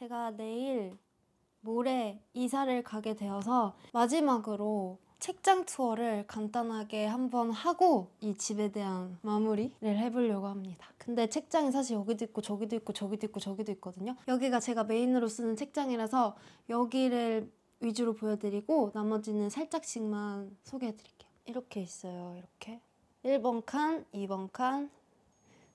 제가 내일 모레 이사를 가게 되어서 마지막으로 책장 투어를 간단하게 한번 하고 이 집에 대한 마무리를 해보려고 합니다. 근데 책장이 사실 여기도 있고 저기도 있고 저기도 있고 저기도 있거든요. 여기가 제가 메인으로 쓰는 책장이라서 여기를 위주로 보여드리고 나머지는 살짝씩만 소개해드릴게요. 이렇게 있어요. 이렇게 1번 칸, 2번 칸,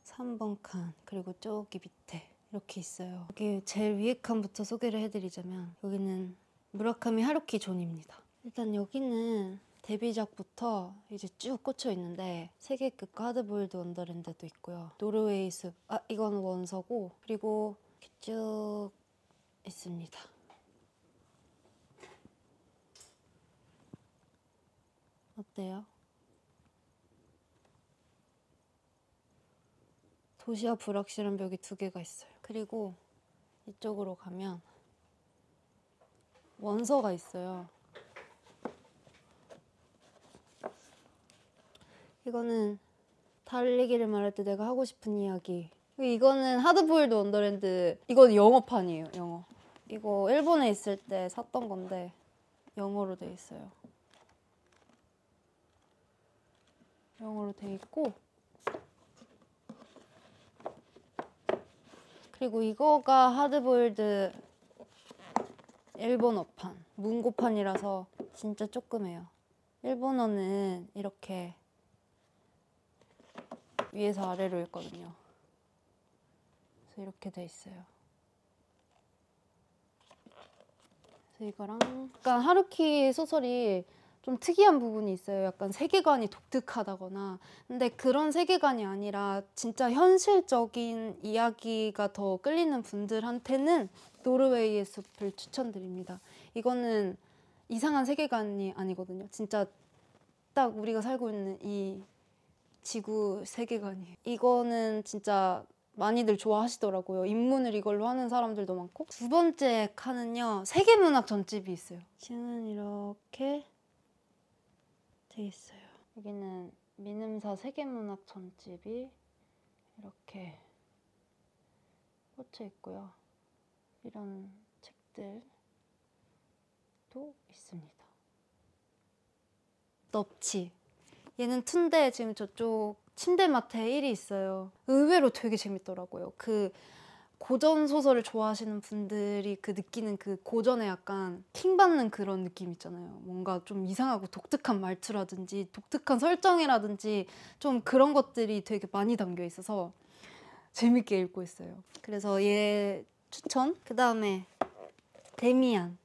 3번 칸, 그리고 저기 밑에 이렇게 있어요. 여기 제일 위에 칸부터 소개를 해드리자면 여기는 무라카미 하루키 존입니다. 일단 여기는 데뷔작부터 이제 쭉 꽂혀 있는데 세계끝과 하드보일드 원더랜드도 있고요. 노르웨이 숲, 이건 원서고, 그리고 이렇게 쭉 있습니다. 어때요? 도시와 불확실한 벽이 2개가 있어요. 그리고 이쪽으로 가면 원서가 있어요. 이거는 달리기를 말할 때 내가 하고 싶은 이야기. 이거는 하드보일드 원더랜드. 이건 영어판이에요, 영어. 이거 일본에 있을 때 샀던 건데 영어로 돼 있어요. 영어로 돼 있고, 그리고 이거가 하드보일드 일본어판, 문고판이라서 진짜 조그매요. 일본어는 이렇게 위에서 아래로 읽거든요. 그래서 이렇게 돼 있어요. 그래서 이거랑 약간 하루키 소설이 좀 특이한 부분이 있어요. 약간 세계관이 독특하다거나. 근데 그런 세계관이 아니라 진짜 현실적인 이야기가 더 끌리는 분들한테는 노르웨이의 숲을 추천드립니다. 이거는 이상한 세계관이 아니거든요. 진짜 딱 우리가 살고 있는 이 지구 세계관이에요. 이거는 진짜 많이들 좋아하시더라고요. 입문을 이걸로 하는 사람들도 많고. 2번째 칸은요, 세계문학 전집이 있어요. 지금은 이렇게 돼 있어요. 여기는 민음사 세계문학 전집이 이렇게 꽂혀 있고요. 이런 책들도 있습니다. 넙치. 얘는 2인데 지금 저쪽 침대맡에 1이 있어요. 의외로 되게 재밌더라고요. 그 고전 소설을 좋아하시는 분들이 느끼는 그 고전에 약간 킹받는 그런 느낌 있잖아요. 뭔가 좀 이상하고 독특한 말투라든지 독특한 설정이라든지 좀 그런 것들이 되게 많이 담겨 있어서 재밌게 읽고 있어요. 그래서 얘 추천. 그 다음에 데미안.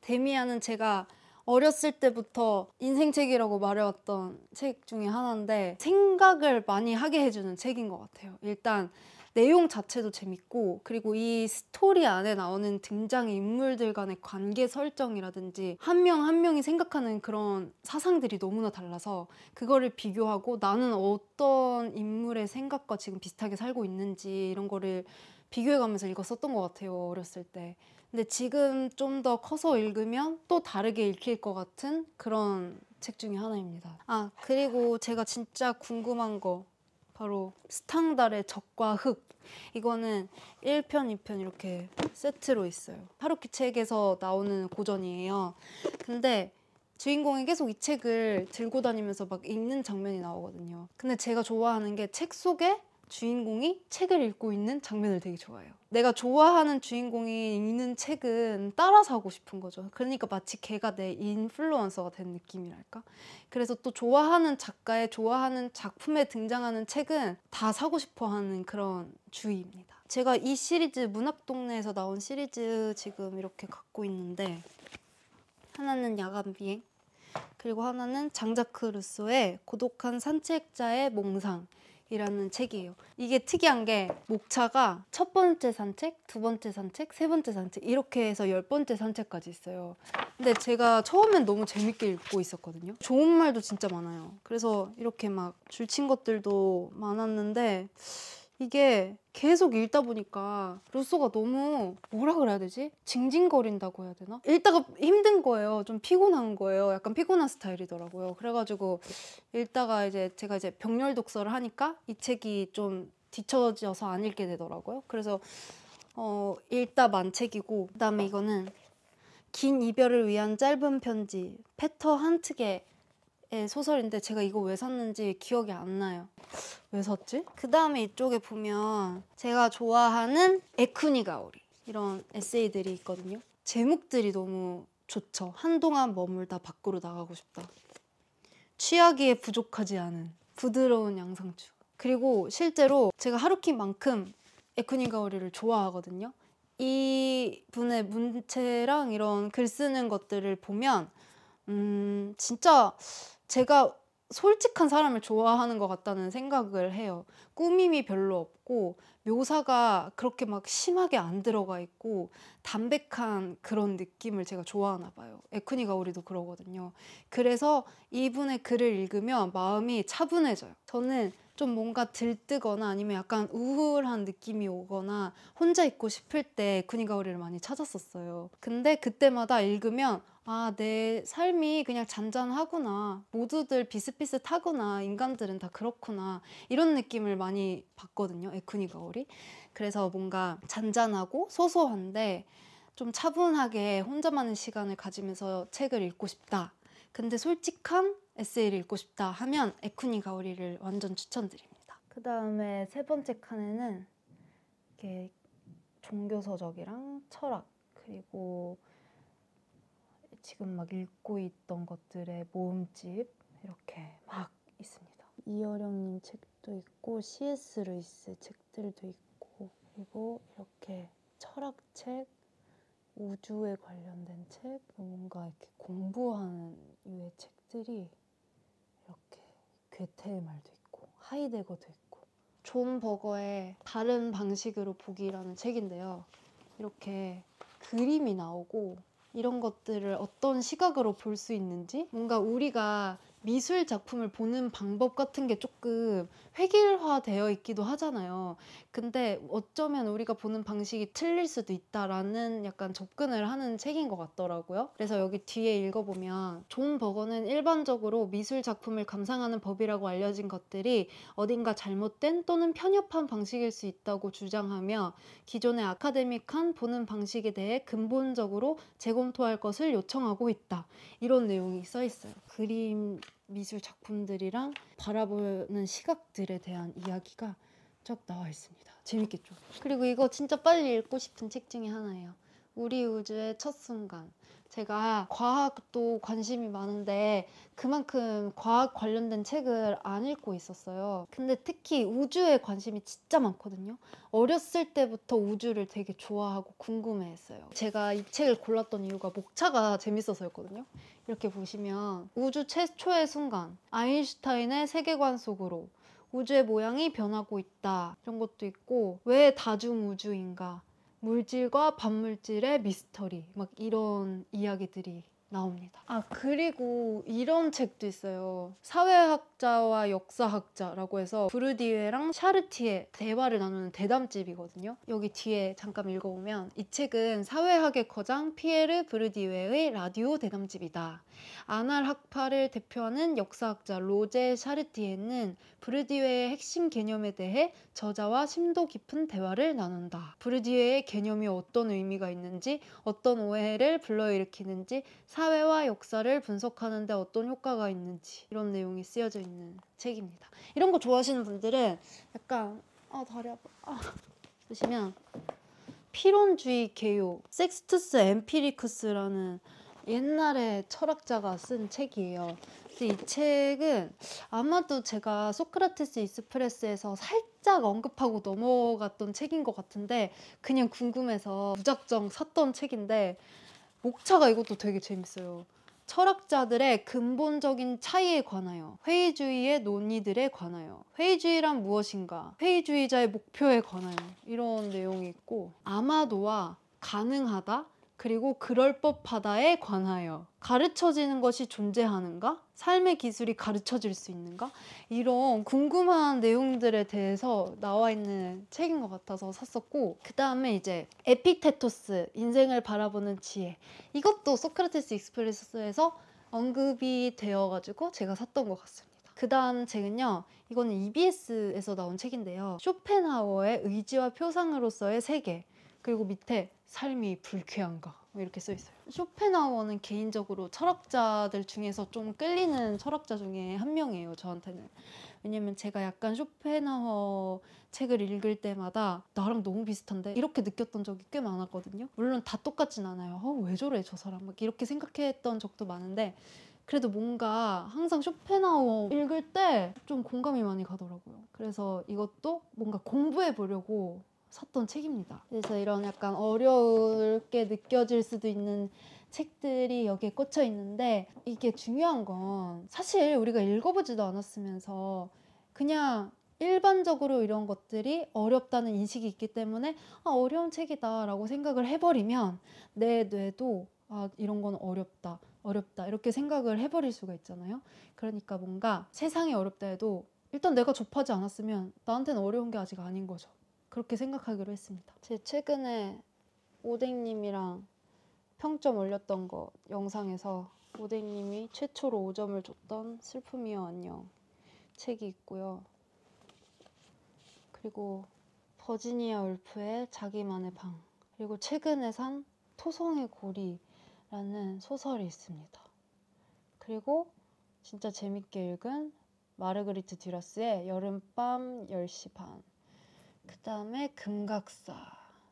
데미안은 제가 어렸을 때부터 인생책이라고 말해왔던 책 중에 하나인데 생각을 많이 하게 해주는 책인 것 같아요. 일단 내용 자체도 재밌고, 그리고 이 스토리 안에 나오는 등장인물들 간의 관계 설정이라든지 한 명 한 명이 생각하는 그런 사상들이 너무나 달라서 그거를 비교하고 나는 어떤 인물의 생각과 지금 비슷하게 살고 있는지 이런 거를 비교해가면서 읽었었던 것 같아요, 어렸을 때. 근데 지금 좀 더 커서 읽으면 또 다르게 읽힐 것 같은 그런 책 중에 하나입니다. 그리고 제가 진짜 궁금한 거 바로 스탕달의 적과 흙. 이거는 1편, 2편 이렇게 세트로 있어요. 하루키 책에서 나오는 고전이에요. 근데 주인공이 계속 이 책을 들고 다니면서 막 읽는 장면이 나오거든요. 근데 제가 좋아하는 게 책 속에 주인공이 책을 읽고 있는 장면을 되게 좋아해요. 내가 좋아하는 주인공이 읽는 책은 따라서 하고 싶은 거죠. 그러니까 마치 걔가 내 인플루언서가 된 느낌이랄까? 그래서 또 좋아하는 작가의 좋아하는 작품에 등장하는 책은 다 사고 싶어 하는 그런 주의입니다. 제가 이 시리즈, 문학동네에서 나온 시리즈 지금 이렇게 갖고 있는데, 하나는 야간비행, 그리고 하나는 장자크 루소의 고독한 산책자의 몽상 이라는 책이에요. 이게 특이한 게 목차가 첫 번째 산책, 2번째 산책, 3번째 산책 이렇게 해서 10번째 산책까지 있어요. 근데 제가 처음엔 너무 재밌게 읽고 있었거든요. 좋은 말도 진짜 많아요. 그래서 이렇게 막 줄친 것들도 많았는데 이게 계속 읽다 보니까 루소가 너무 뭐라 그래야 되지? 징징거린다고 해야 되나? 읽다가 힘든 거예요. 좀 피곤한 거예요. 약간 피곤한 스타일이더라고요. 그래가지고 읽다가 제가 병렬 독서를 하니까 이 책이 좀 뒤처져서 안 읽게 되더라고요. 그래서 읽다 만책이고, 그다음에 이거는 긴 이별을 위한 짧은 편지, 페터 한트게의 소설인데 제가 이거 왜 샀는지 기억이 안 나요. 왜 샀지? 그다음에 이쪽에 보면 제가 좋아하는 에쿠니 가오리 이런 에세이들이 있거든요. 제목들이 너무 좋죠. 한동안 머물다 밖으로 나가고 싶다. 취하기에 부족하지 않은 부드러운 양상추. 그리고 실제로 제가 하루키만큼 에쿠니 가오리를 좋아하거든요. 이 분의 문체랑 이런 글 쓰는 것들을 보면 진짜 제가 솔직한 사람을 좋아하는 것 같다는 생각을 해요. 꾸밈이 별로 없고 묘사가 그렇게 막 심하게 안 들어가 있고 담백한 그런 느낌을 제가 좋아하나 봐요. 에쿠니 가오리도 그러거든요. 그래서 이분의 글을 읽으면 마음이 차분해져요. 저는 좀 뭔가 들뜨거나 아니면 약간 우울한 느낌이 오거나 혼자 있고 싶을 때 에쿠니 가오리를 많이 찾았었어요. 근데 그때마다 읽으면 아, 내 삶이 그냥 잔잔하구나. 모두들 비슷비슷하구나. 인간들은 다 그렇구나. 이런 느낌을 많이 받거든요. 에쿠니 가오리. 그래서 뭔가 잔잔하고 소소한데 좀 차분하게 혼자만의 시간을 가지면서 책을 읽고 싶다. 근데 솔직한 에세이를 읽고 싶다 하면 에쿠니 가오리를 완전 추천드립니다. 그 다음에 세 번째 칸에는 이렇게 종교서적이랑 철학 그리고 지금 막 읽고 있던 것들의 모음집 이렇게 막 있습니다. 이어령님 책도 있고 C.S. 루이스 책들도 있고 그리고 이렇게 철학책, 우주에 관련된 책, 뭔가 이렇게 공부하는 유의 책들이 이렇게 괴테의 말도 있고 하이데거도 있고 존 버거의 다른 방식으로 보기라는 책인데요. 이렇게 그림이 나오고 이런 것들을 어떤 시각으로 볼 수 있는지 뭔가 우리가 미술 작품을 보는 방법 같은 게 조금 획일화되어 있기도 하잖아요. 근데 어쩌면 우리가 보는 방식이 틀릴 수도 있다라는 약간 접근을 하는 책인 것 같더라고요. 그래서 여기 뒤에 읽어보면 존 버거는 일반적으로 미술 작품을 감상하는 법이라고 알려진 것들이 어딘가 잘못된 또는 편협한 방식일 수 있다고 주장하며 기존의 아카데믹한 보는 방식에 대해 근본적으로 재검토할 것을 요청하고 있다. 이런 내용이 써 있어요. 그림 미술 작품들이랑 바라보는 시각들에 대한 이야기가 쭉 나와 있습니다. 재밌겠죠? 그리고 이거 진짜 빨리 읽고 싶은 책 중에 하나예요. 우리 우주의 첫 순간. 제가 과학도 관심이 많은데 그만큼 과학 관련된 책을 안 읽고 있었어요. 근데 특히 우주에 관심이 진짜 많거든요. 어렸을 때부터 우주를 되게 좋아하고 궁금해했어요. 제가 이 책을 골랐던 이유가 목차가 재밌어서였거든요. 이렇게 보시면 우주 최초의 순간, 아인슈타인의 세계관 속으로 우주의 모양이 변하고 있다. 이런 것도 있고 왜 다중우주인가? 물질과 반물질의 미스터리 막 이런 이야기들이 나옵니다. 아 그리고 이런 책도 있어요. 사회학자와 역사학자라고 해서 브르디에랑 샤르티에 대화를 나누는 대담집이거든요. 여기 뒤에 잠깐 읽어보면 이 책은 사회학의 거장 피에르 브르디에의 라디오 대담집이다. 아날 학파를 대표하는 역사학자 로제 샤르티에는 브르디에의 핵심 개념에 대해 저자와 심도 깊은 대화를 나눈다. 브르디에의 개념이 어떤 의미가 있는지, 어떤 오해를 불러일으키는지, 사회와 역사를 분석하는 데 어떤 효과가 있는지 이런 내용이 쓰여져 있는 책입니다. 이런 거 좋아하시는 분들은 약간 다리 아파 보시면 필론주의 개요 섹스투스 엠피리쿠스라는 옛날에 철학자가 쓴 책이에요. 근데 이 책은 아마도 제가 소크라테스 익스프레스에서 살짝 언급하고 넘어갔던 책인 것 같은데 그냥 궁금해서 무작정 샀던 책인데 목차가 이것도 되게 재밌어요. 철학자들의 근본적인 차이에 관하여, 회의주의의 논의들에 관하여, 회의주의란 무엇인가, 회의주의자의 목표에 관하여 이런 내용이 있고 아마도와 가능하다, 그리고 그럴 법하다에 관하여 가르쳐지는 것이 존재하는가? 삶의 기술이 가르쳐질 수 있는가? 이런 궁금한 내용들에 대해서 나와 있는 책인 것 같아서 샀었고 그 다음에 이제 에피테토스, 인생을 바라보는 지혜 이것도 소크라테스 익스프레스에서 언급이 되어가지고 제가 샀던 것 같습니다. 그 다음 책은요. 이거는 EBS에서 나온 책인데요. 쇼펜하우어의 의지와 표상으로서의 세계 그리고 밑에 삶이 불쾌한가 뭐 이렇게 써 있어요. 쇼펜하우어는 개인적으로 철학자들 중에서 좀 끌리는 철학자 중에 한 명이에요, 저한테는. 왜냐면 제가 약간 쇼펜하우어 책을 읽을 때마다 나랑 너무 비슷한데 이렇게 느꼈던 적이 꽤 많았거든요. 물론 다 똑같진 않아요. 왜 저래 저 사람 막 이렇게 생각했던 적도 많은데 그래도 뭔가 항상 쇼펜하우어 읽을 때 좀 공감이 많이 가더라고요. 그래서 이것도 뭔가 공부해 보려고 샀던 책입니다. 그래서 이런 약간 어렵게 느껴질 수도 있는 책들이 여기에 꽂혀 있는데 이게 중요한 건 사실 우리가 읽어보지도 않았으면서 그냥 일반적으로 이런 것들이 어렵다는 인식이 있기 때문에 어려운 책이다 라고 생각을 해버리면 내 뇌도 이런 건 어렵다 이렇게 생각을 해버릴 수가 있잖아요. 그러니까 뭔가 세상이 어렵다 해도 일단 내가 접하지 않았으면 나한테는 어려운 게 아직 아닌 거죠. 그렇게 생각하기로 했습니다. 제 최근에 오뎅님이랑 평점 올렸던 거 영상에서 오뎅님이 최초로 5점을 줬던 슬픔이여 안녕 책이 있고요. 그리고 버지니아 울프의 자기만의 방, 그리고 최근에 산 토성의 고리라는 소설이 있습니다. 그리고 진짜 재밌게 읽은 마르그리트 듀라스의 여름밤 10시 반, 그 다음에 금각사,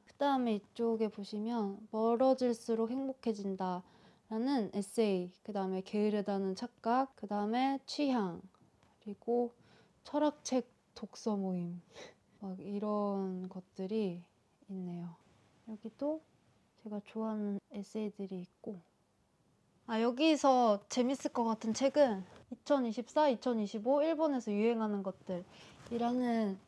그 다음에 이쪽에 보시면 멀어질수록 행복해진다 라는 에세이, 그 다음에 게으르다는 착각, 그 다음에 취향, 그리고 철학책 독서 모임 막 이런 것들이 있네요. 여기도 제가 좋아하는 에세이들이 있고, 여기서 재밌을 것 같은 책은 2024, 2025 일본에서 유행하는 것들이라는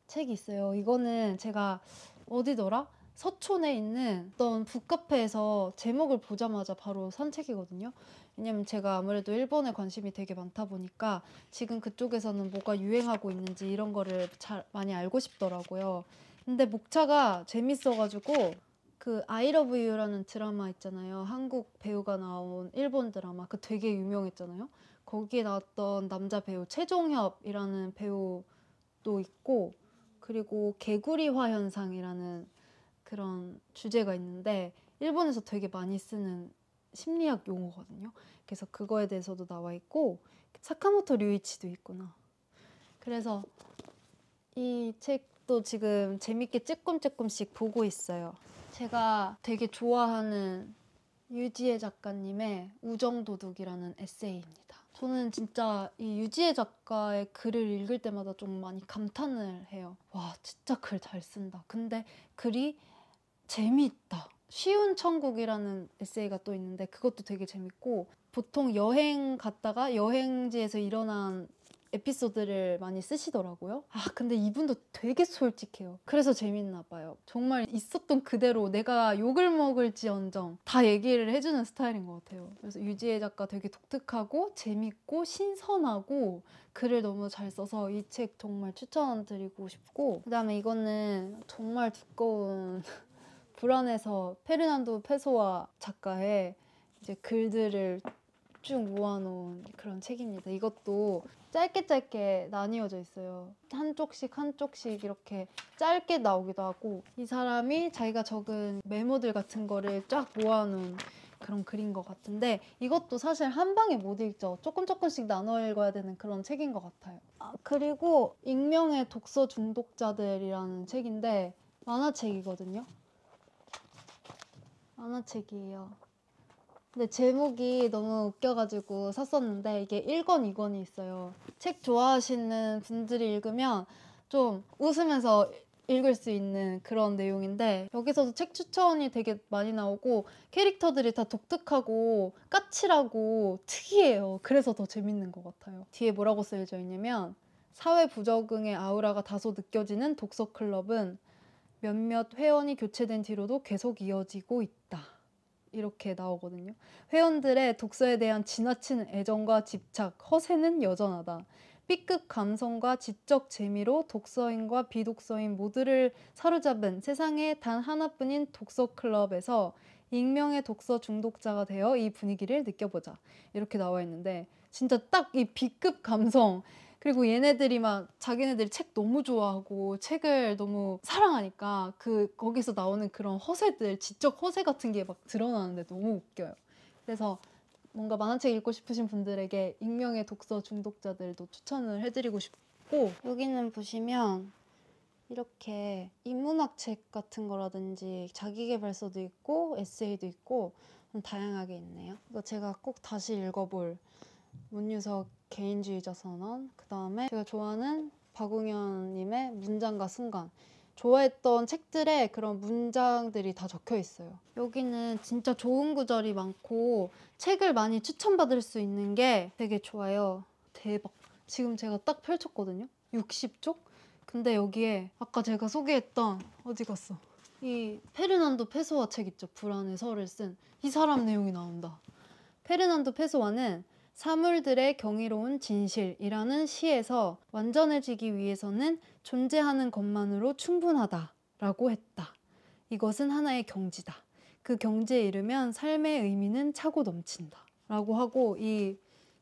책이 있어요. 이거는 제가 어디더라? 서촌에 있는 어떤 북카페에서 제목을 보자마자 바로 산 책이거든요. 왜냐면 제가 아무래도 일본에 관심이 되게 많다 보니까 지금 그쪽에서는 뭐가 유행하고 있는지 이런 거를 잘 많이 알고 싶더라고요. 근데 목차가 재밌어가지고 그 I Love You라는 드라마 있잖아요. 한국 배우가 나온 일본 드라마. 그 되게 유명했잖아요. 거기에 나왔던 남자 배우 최종협이라는 배우도 있고, 그리고 개구리화 현상이라는 그런 주제가 있는데 일본에서 되게 많이 쓰는 심리학 용어거든요. 그래서 그거에 대해서도 나와 있고 사카모토 류이치도 있구나. 그래서 이 책도 지금 재밌게 찔끔찔끔씩 보고 있어요. 제가 되게 좋아하는 유지혜 작가님의 우정도둑이라는 에세이입니다. 저는 진짜 이 유지혜 작가의 글을 읽을 때마다 좀 많이 감탄을 해요. 와, 진짜 글 잘 쓴다. 근데 글이 재미있다. 쉬운 천국이라는 에세이가 또 있는데 그것도 되게 재밌고, 보통 여행 갔다가 여행지에서 일어난 에피소드를 많이 쓰시더라고요. 근데 이분도 되게 솔직해요. 그래서 재밌나 봐요. 정말 있었던 그대로 내가 욕을 먹을지언정 다 얘기를 해주는 스타일인 것 같아요. 그래서 유지혜 작가 되게 독특하고 재밌고 신선하고 글을 너무 잘 써서 이 책 정말 추천드리고 싶고, 그 다음에 이거는 정말 두꺼운 불안해서 페르난도 페소아 작가의 이제 글들을 쭉 모아놓은 그런 책입니다. 이것도 짧게 나뉘어져 있어요. 한쪽씩 이렇게 짧게 나오기도 하고, 이 사람이 자기가 적은 메모들 같은 거를 쫙 모아놓은 그런 글인 것 같은데 이것도 사실 한 방에 못 읽죠. 조금씩 나눠 읽어야 되는 그런 책인 것 같아요. 그리고 익명의 독서 중독자들이라는 책인데 만화책이거든요. 만화책이에요. 근데 제목이 너무 웃겨가지고 샀었는데 이게 1권, 2권이 있어요. 책 좋아하시는 분들이 읽으면 좀 웃으면서 읽을 수 있는 그런 내용인데 여기서도 책 추천이 되게 많이 나오고 캐릭터들이 다 독특하고 까칠하고 특이해요. 그래서 더 재밌는 것 같아요. 뒤에 뭐라고 쓰여져 있냐면 사회 부적응의 아우라가 다소 느껴지는 독서 클럽은 몇몇 회원이 교체된 뒤로도 계속 이어지고 있다. 이렇게 나오거든요. 회원들의 독서에 대한 지나친 애정과 집착, 허세는 여전하다. B급 감성과 지적 재미로 독서인과 비독서인 모두를 사로잡은 세상에 단 하나뿐인 독서 클럽에서 익명의 독서 중독자가 되어 이 분위기를 느껴보자. 이렇게 나와 있는데 진짜 딱 이 B급 감성, 그리고 얘네들이 막 자기네들이 책 너무 좋아하고 책을 너무 사랑하니까 거기서 나오는 그런 허세들, 지적 허세 같은 게 막 드러나는데 너무 웃겨요. 그래서 뭔가 만화책 읽고 싶으신 분들에게 익명의 독서 중독자들도 추천을 해드리고 싶고, 여기는 보시면 이렇게 인문학 책 같은 거라든지 자기계발서도 있고 에세이도 있고 다양하게 있네요. 이거 제가 꼭 다시 읽어볼 문유석 개인주의자 선언, 그 다음에 제가 좋아하는 박웅현님의 문장과 순간, 좋아했던 책들에 그런 문장들이 다 적혀 있어요. 여기는 진짜 좋은 구절이 많고 책을 많이 추천받을 수 있는 게 되게 좋아요. 대박. 지금 제가 딱 펼쳤거든요. 60쪽? 근데 여기에 아까 제가 소개했던, 어디 갔어? 이 페르난도 페소아 책 있죠? 불안의 서를 쓴 이 사람 내용이 나온다. 페르난도 페소아는 사물들의 경이로운 진실이라는 시에서 완전해지기 위해서는 존재하는 것만으로 충분하다라고 했다. 이것은 하나의 경지다. 그 경지에 이르면 삶의 의미는 차고 넘친다. 라고 하고, 이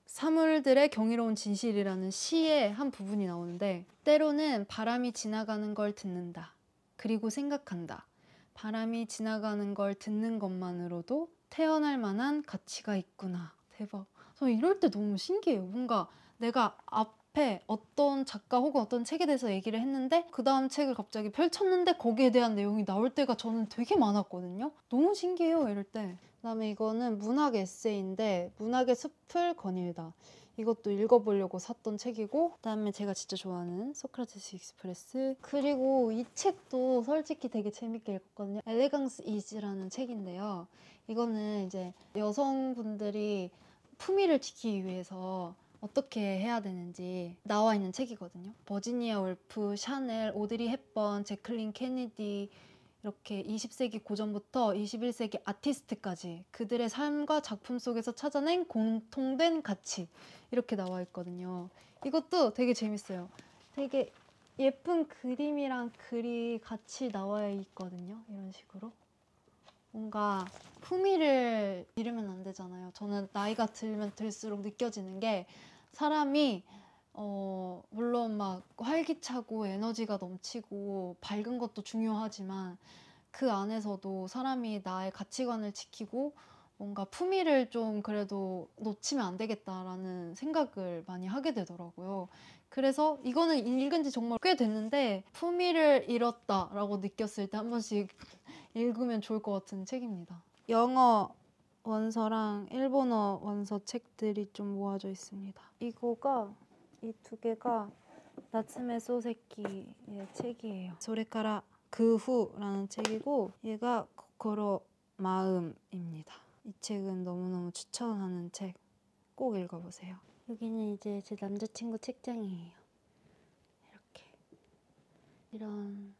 사물들의 경이로운 진실이라는 시의 한 부분이 나오는데, 때로는 바람이 지나가는 걸 듣는다. 그리고 생각한다. 바람이 지나가는 걸 듣는 것만으로도 태어날 만한 가치가 있구나. 대박. 저 이럴 때 너무 신기해요. 뭔가 내가 앞에 어떤 작가 혹은 어떤 책에 대해서 얘기를 했는데 그 다음 책을 갑자기 펼쳤는데 거기에 대한 내용이 나올 때가 저는 되게 많았거든요. 너무 신기해요, 이럴 때. 그다음에 이거는 문학 에세이인데 문학의 숲을 거닐다. 이것도 읽어보려고 샀던 책이고, 그다음에 제가 진짜 좋아하는 소크라테스 익스프레스. 그리고 이 책도 솔직히 되게 재밌게 읽었거든요. 엘레강스 이즈라는 책인데요. 이거는 이제 여성분들이 품위를 지키기 위해서 어떻게 해야 되는지 나와 있는 책이거든요. 버지니아 월프, 샤넬, 오드리 헵번, 제클린 케네디, 이렇게 20세기 고전부터 21세기 아티스트까지 그들의 삶과 작품 속에서 찾아낸 공통된 가치, 이렇게 나와 있거든요. 이것도 되게 재밌어요. 되게 예쁜 그림이랑 글이 같이 나와 있거든요. 이런 식으로. 뭔가 품위를 잃으면 안 되잖아요. 저는 나이가 들면 들수록 느껴지는 게, 사람이 물론 막 활기차고 에너지가 넘치고 밝은 것도 중요하지만 그 안에서도 사람이 나의 가치관을 지키고 뭔가 품위를 좀 그래도 놓치면 안 되겠다라는 생각을 많이 하게 되더라고요. 그래서 이거는 읽은 지 정말 꽤 됐는데 품위를 잃었다라고 느꼈을 때 한 번씩 읽으면 좋을 것 같은 책입니다. 영어 원서랑 일본어 원서 책들이 좀 모아져 있습니다. 이 두 개가 나츠메 소세키의 책이에요. 소레카라 그 후라는 책이고, 얘가 코코로 마음입니다. 이 책은 너무너무 추천하는 책, 꼭 읽어보세요. 여기는 이제 제 남자친구 책장이에요. 이렇게 이런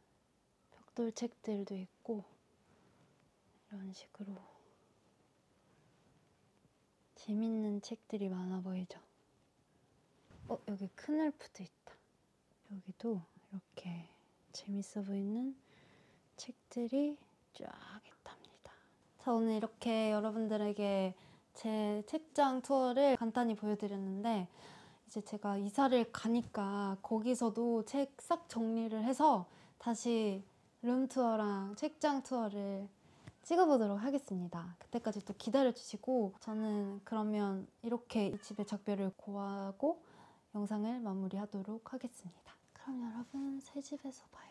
벽돌 책들도 있고 이런 식으로 재밌는 책들이 많아 보이죠? 여기 큰엘프도 있다. 여기도 이렇게 재밌어 보이는 책들이 쫙 있답니다. 자, 오늘 이렇게 여러분들에게 제 책장 투어를 간단히 보여드렸는데, 이제 제가 이사를 가니까 거기서도 책 싹 정리를 해서 다시 룸투어랑 책장 투어를 찍어보도록 하겠습니다. 그때까지 또 기다려주시고, 저는 그러면 이렇게 이 집의 작별을 고하고 영상을 마무리하도록 하겠습니다. 그럼 여러분, 새 집에서 봐요.